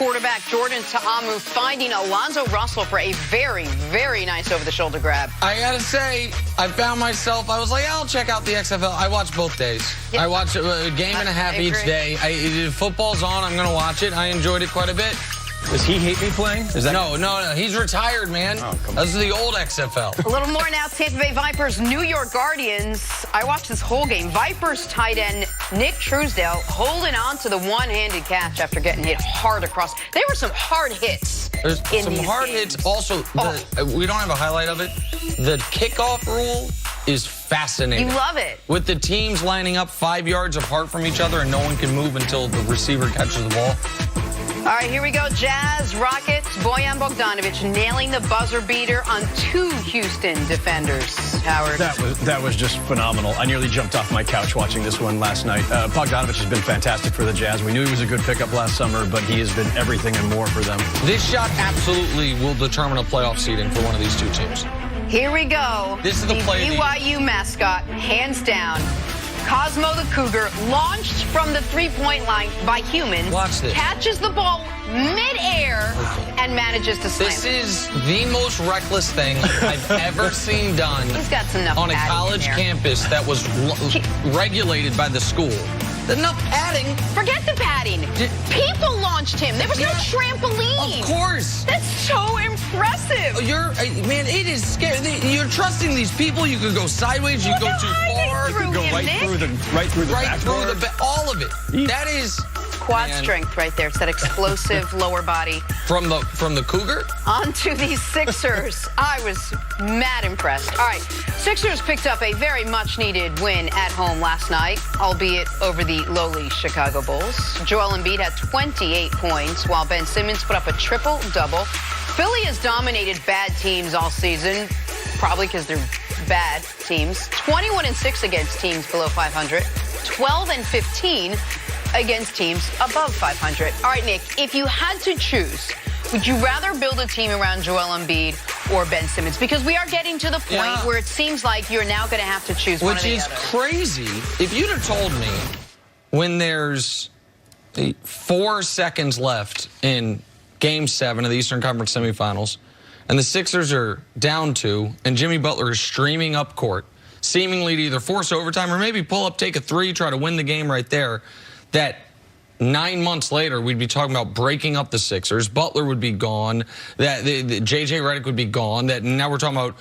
quarterback Jordan Ta'amu finding Alonzo Russell for a very, very nice over-the-shoulder grab. I gotta say, I found myself, I was like, I'll check out the XFL. I watch both days. Yep. I watch a game and a half each day. If football's on, I'm gonna watch it. I enjoyed it quite a bit. Does he hate me playing? Is that No. He's retired, man. Oh, come on. This is the old XFL. A little more now. Tampa Bay Vipers, New York Guardians. I watched this whole game. Vipers tight end Nick Truesdale holding on to the one-handed catch after getting hit hard across. There were some hard hits. There's some hard hits. Also, we don't have a highlight of it. The kickoff rule is fascinating. You love it. With the teams lining up 5 yards apart from each other and no one can move until the receiver catches the ball. All right, here we go. Jazz, Rockets, Bojan Bogdanovic nailing the buzzer beater on 2 Houston defenders. Howard. That was just phenomenal. I nearly jumped off my couch watching this one last night. Bogdanovic has been fantastic for the Jazz. We knew he was a good pickup last summer, but he has been everything and more for them. This shot absolutely will determine a playoff seeding for one of these two teams. Here we go. This is the play. BYU mascot, hands down. Cosmo the Cougar, launched from the three-point line by humans. Watch this. Catches the ball mid-air and manages to slam This it. is the most reckless thing I've ever seen done He's got enough on a padding college in there. campus that was regulated by the school. Enough padding. Forget the padding. People launched him. There was no trampoline. Of course. That's so impressive. Man, it is scary. You're trusting these people. You could go sideways. You Look go how too high far. they threw You go him, right Nick. through the back door. All of it. That is Quad man, strength right there. It's that explosive lower body. from the Cougar. On to the Sixers. I was mad impressed. All right, Sixers picked up a very much-needed win at home last night, albeit over the lowly Chicago Bulls. Joel Embiid had 28 points, while Ben Simmons put up a triple-double. Philly has dominated bad teams all season, probably because they're bad teams. 21-6 against teams below 500, 12-15 against teams above 500. All right, Nick, if you had to choose, would you rather build a team around Joel Embiid or Ben Simmons? Because we are getting to the point where it seems like you're now going to have to choose one or the other. Which is crazy. If you'd have told me when there's 4 seconds left in Game 7 of the Eastern Conference semifinals, and the Sixers are down 2, and Jimmy Butler is streaming up court, seemingly to either force overtime or maybe pull up, take a 3, try to win the game right there, that 9 months later, we'd be talking about breaking up the Sixers. Butler would be gone. That J.J. Redick would be gone. That now we're talking about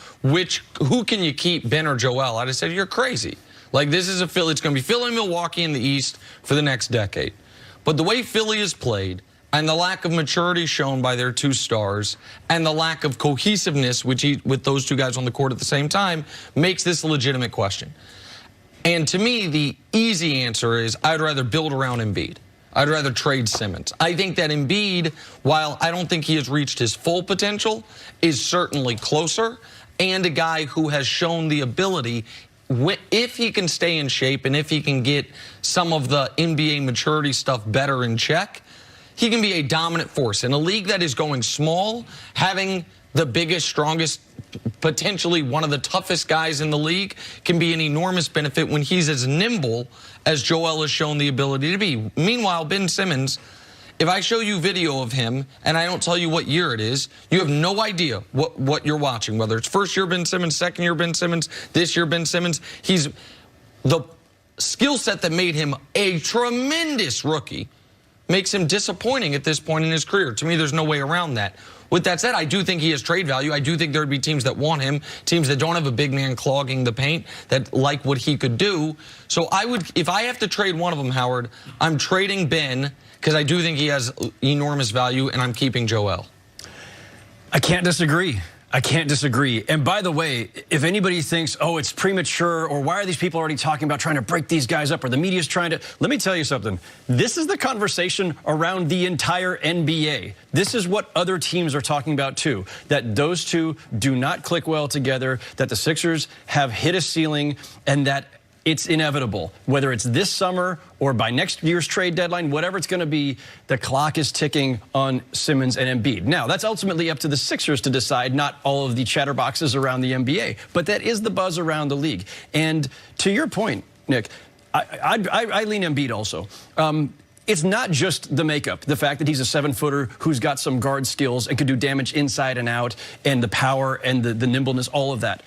who can you keep, Ben or Joel? I'd have said you're crazy. Like this is it's going to be Philly, Milwaukee in the East for the next decade. But the way Philly has played and the lack of maturity shown by their 2 stars and the lack of cohesiveness with those 2 guys on the court at the same time makes this a legitimate question. And to me, the easy answer is I'd rather build around Embiid. I'd rather trade Simmons. I think that Embiid, while I don't think he has reached his full potential, is certainly closer, and a guy who has shown the ability, if he can stay in shape and if he can get some of the NBA maturity stuff better in check, he can be a dominant force. In a league that is going small, having the biggest, strongest, potentially one of the toughest guys in the league can be an enormous benefit when he's as nimble as Joel has shown the ability to be. Meanwhile, Ben Simmons, if I show you video of him and I don't tell you what year it is, you have no idea what you're watching, whether it's first year Ben Simmons, second year Ben Simmons, this year Ben Simmons. He's the skill set that made him a tremendous rookie makes him disappointing at this point in his career. To me, there's no way around that. With that said, I do think he has trade value. I do think there would be teams that want him, teams that don't have a big man clogging the paint, that like what he could do. So I would, if I have to trade one of them, Howard, I'm trading Ben because I do think he has enormous value, and I'm keeping Joel. I can't disagree. I can't disagree. And by the way, if anybody thinks, oh, it's premature, or why are these people already talking about trying to break these guys up, or the media's trying to, let me tell you something. This is the conversation around the entire NBA. This is what other teams are talking about too, that those two do not click well together, that the Sixers have hit a ceiling, and that it's inevitable. Whether it's this summer or by next year's trade deadline, whatever it's going to be, the clock is ticking on Simmons and Embiid. Now, that's ultimately up to the Sixers to decide, not all of the chatterboxes around the NBA. But that is the buzz around the league. And to your point, Nick, I lean Embiid also. it's not just the makeup, the fact that he's a 7-footer who's got some guard skills and can do damage inside and out, and the power and the nimbleness, all of that.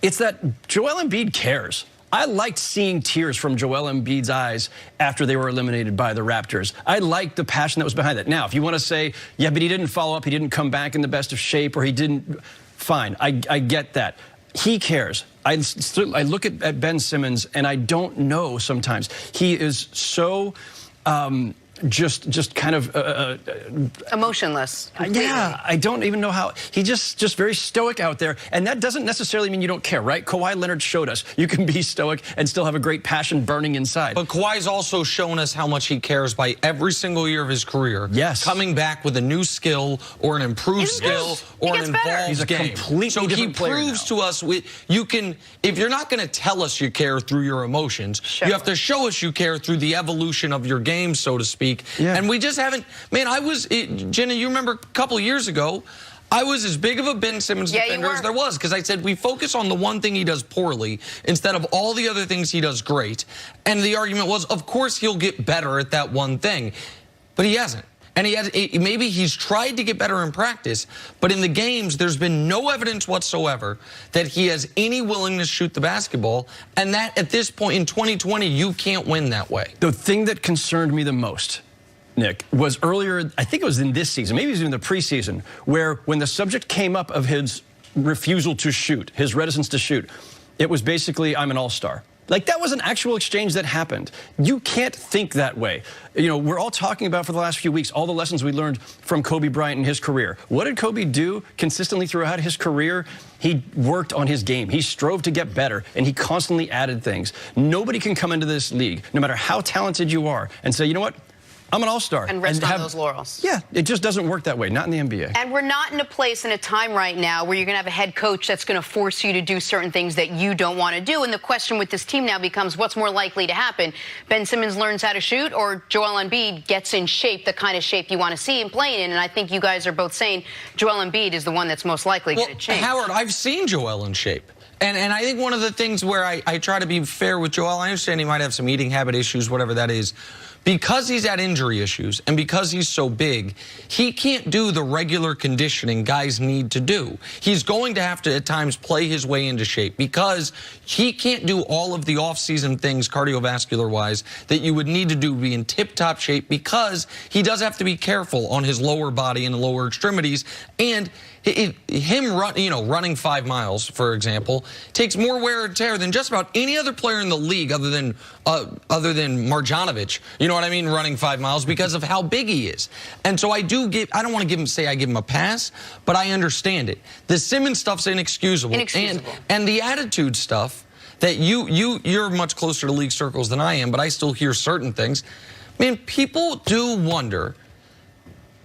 It's that Joel Embiid cares. I liked seeing tears from Joel Embiid's eyes after they were eliminated by the Raptors. I liked the passion that was behind that. Now, if you want to say, yeah, but he didn't follow up, he didn't come back in the best of shape, or he didn't, fine, I get that. He cares. I look at Ben Simmons, and I don't know sometimes. He is so just kind of emotionless. Completely. Yeah, I don't even know how. He just very stoic out there, and that doesn't necessarily mean you don't care, right? Kawhi Leonard showed us you can be stoic and still have a great passion burning inside. But Kawhi's also shown us how much he cares by every single year of his career. Yes, coming back with a new skill or an improved skill or an involved He's a game. Completely different player. So he proves to us you can. If you're not going to tell us you care through your emotions, you have to show us you care through the evolution of your game, so to speak. Yeah. And we just haven't. Man, Jenna, you remember a couple years ago, I was as big of a Ben Simmons defender as there was, because I said we focus on the one thing he does poorly instead of all the other things he does great. And the argument was, of course, he'll get better at that one thing. But he hasn't. And maybe he's tried to get better in practice, but in the games, there's been no evidence whatsoever that he has any willingness to shoot the basketball. And that, at this point in 2020, you can't win that way. The thing that concerned me the most, Nick, was earlier, I think it was in this season, maybe it was in the preseason, where when the subject came up of his refusal to shoot, his reticence to shoot, it was basically, I'm an all-star. Like, that was an actual exchange that happened. You can't think that way. You know, we're all talking about for the last few weeks all the lessons we learned from Kobe Bryant in his career. What did Kobe do consistently throughout his career? He worked on his game. He strove to get better, and he constantly added things. Nobody can come into this league, no matter how talented you are, and say, you know what? I'm an all-star. And rest on those laurels. Yeah, it just doesn't work that way, not in the NBA. And we're not in a place in a time right now where you're going to have a head coach that's going to force you to do certain things that you don't want to do. And the question with this team now becomes, what's more likely to happen? Ben Simmons learns how to shoot, or Joel Embiid gets in shape, the kind of shape you want to see him playing in? And I think you guys are both saying Joel Embiid is the one that's most likely going to change. Howard, I've seen Joel in shape. And I think one of the things where I try to be fair with Joel, I understand he might have some eating habit issues, whatever that is. Because he's had injury issues and because he's so big, he can't do the regular conditioning guys need to do. He's going to have to, at times, play his way into shape because he can't do all of the off-season things cardiovascular-wise that you would need to do to be in tip-top shape, because he does have to be careful on his lower body and lower extremities. And running 5 miles, for example, takes more wear and tear than just about any other player in the league other than Marjanovic. You know what I mean? Running 5 miles, because of how big he is. And so I don't want to say I give him a pass, but I understand it. The Simmons stuff's inexcusable. And the attitude stuff that you're much closer to league circles than I am, but I still hear certain things. Man, people do wonder,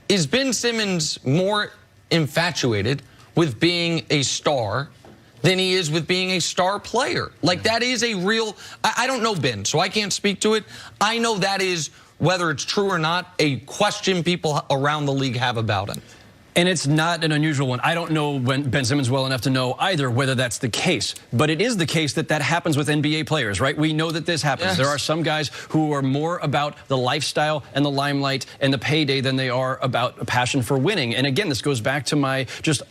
is Ben Simmons more infatuated with being a star than he is with being a star player? Like, that is a real, I don't know Ben, so I can't speak to it. I know that is, whether it's true or not, a question people around the league have about him. And it's not an unusual one. I don't know Ben Simmons well enough to know either whether that's the case. But it is the case that happens with NBA players, right? We know that this happens. Yes. There are some guys who are more about the lifestyle and the limelight and the payday than they are about a passion for winning. And again, this goes back to my just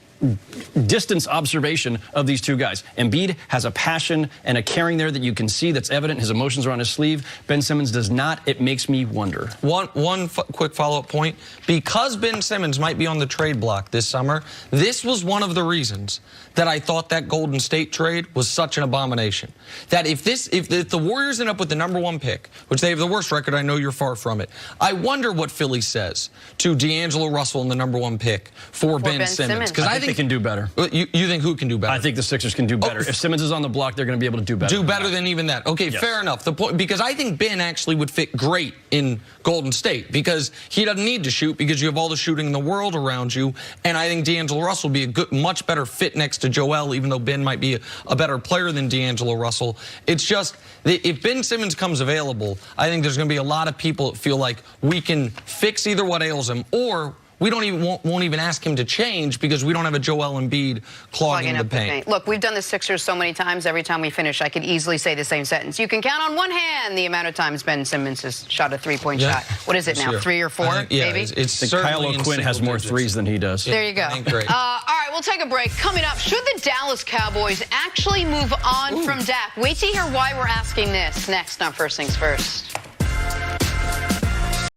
distance observation of these two guys. Embiid has a passion and a caring there that you can see, that's evident. His emotions are on his sleeve. Ben Simmons does not. It makes me wonder. One quick follow-up point. Because Ben Simmons might be on the trade block this summer, this was one of the reasons that I thought that Golden State trade was such an abomination. That if the Warriors end up with the #1 pick, which they have the worst record, I know you're far from it, I wonder what Philly says to D'Angelo Russell in the #1 pick for Ben Simmons. Because I think they can do better. You think who can do better? I think the Sixers can do better. If Simmons is on the block, they're going to be able to do better. Do better than even that. Okay, yes. Fair enough. The point, because I think Ben actually would fit great in Golden State, because he doesn't need to shoot, because you have all the shooting in the world around you. And I think D'Angelo Russell would be a much better fit next to Joel, even though Ben might be a better player than D'Angelo Russell. It's just, if Ben Simmons comes available, I think there's going to be a lot of people that feel like we can fix either what ails him, or we don't even won't even ask him to change because we don't have a Joel Embiid clogging the paint. Look, we've done the Sixers so many times. Every time we finish, I could easily say the same sentence. You can count on one hand the amount of times Ben Simmons has shot a three-point shot. What is it now, 3 or 4, maybe? It's Kyle O'Quinn has more threes than he does. There you go. Great. All right, we'll take a break. Coming up, should the Dallas Cowboys actually move on from Dak? Wait to hear why we're asking this next on First Things First.